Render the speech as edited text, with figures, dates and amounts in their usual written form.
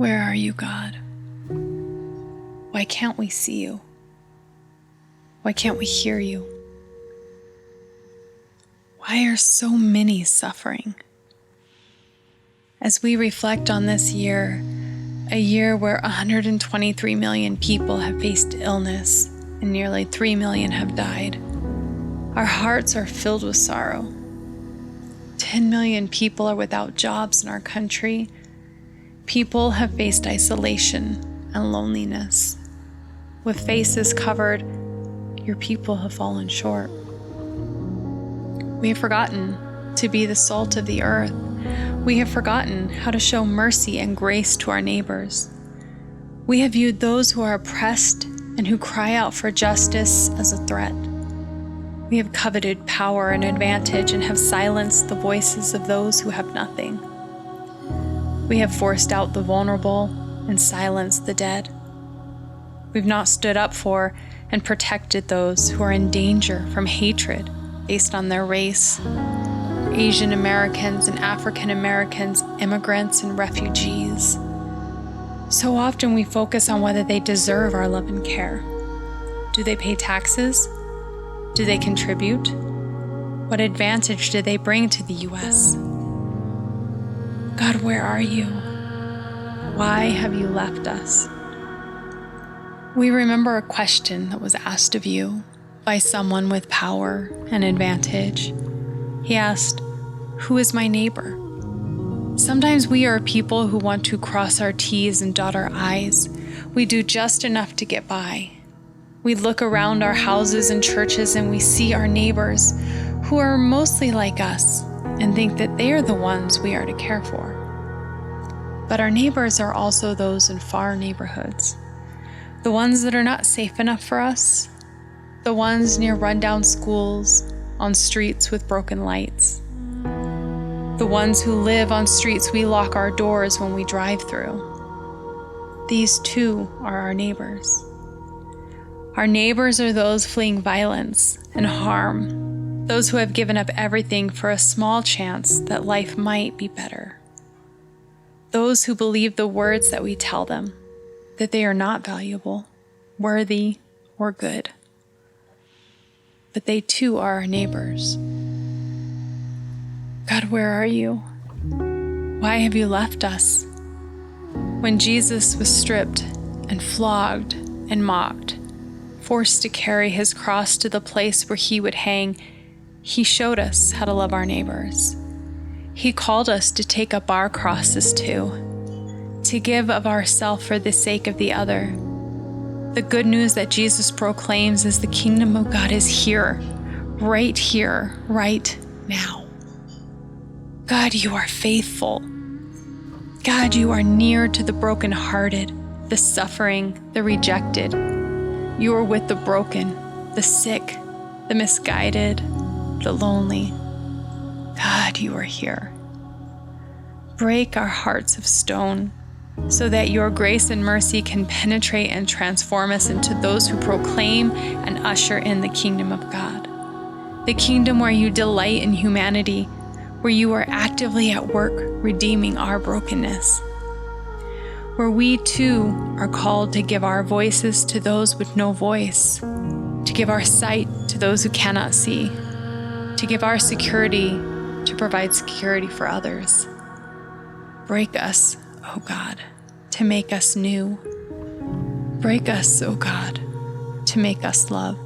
Where are you, God? Why can't we see you? Why can't we hear you? Why are so many suffering? As we reflect on this year, a year where 123 million people have faced illness and nearly 3 million have died, our hearts are filled with sorrow. 10 million people are without jobs in our country. People have faced isolation and loneliness. With faces covered, your people have fallen short. We have forgotten to be the salt of the earth. We have forgotten how to show mercy and grace to our neighbors. We have viewed those who are oppressed and who cry out for justice as a threat. We have coveted power and advantage and have silenced the voices of those who have nothing. We have forced out the vulnerable and silenced the dead. We've not stood up for and protected those who are in danger from hatred based on their race. Asian Americans and African Americans, immigrants and refugees. So often we focus on whether they deserve our love and care. Do they pay taxes? Do they contribute? What advantage do they bring to the U.S.? God, where are you? Why have you left us? We remember a question that was asked of you by someone with power and advantage. He asked, "Who is my neighbor?" Sometimes we are people who want to cross our T's and dot our I's. We do just enough to get by. We look around our houses and churches and we see our neighbors who are mostly like us and think that they are the ones we are to care for. But our neighbors are also those in far neighborhoods, the ones that are not safe enough for us, the ones near rundown schools, on streets with broken lights, the ones who live on streets we lock our doors when we drive through. These too are our neighbors. Our neighbors are those fleeing violence and harm, those who have given up everything for a small chance that life might be better. Those who believe the words that we tell them, that they are not valuable, worthy, or good. But they too are our neighbors. God, where are you? Why have you left us? When Jesus was stripped and flogged and mocked, forced to carry his cross to the place where he would hang, he showed us how to love our neighbors. He called us to take up our crosses too, to give of ourselves for the sake of the other. The good news that Jesus proclaims is the kingdom of God is here, right now. God, you are faithful. God, you are near to the brokenhearted, the suffering, the rejected. You are with the broken, the sick, the misguided, the lonely. God, you are here. Break our hearts of stone so that your grace and mercy can penetrate and transform us into those who proclaim and usher in the kingdom of God. The kingdom where you delight in humanity, where you are actively at work redeeming our brokenness. Where we too are called to give our voices to those with no voice, to give our sight to those who cannot see, to give our security to provide security for others. Break us, O God, to make us new. Break us, O God, to make us love.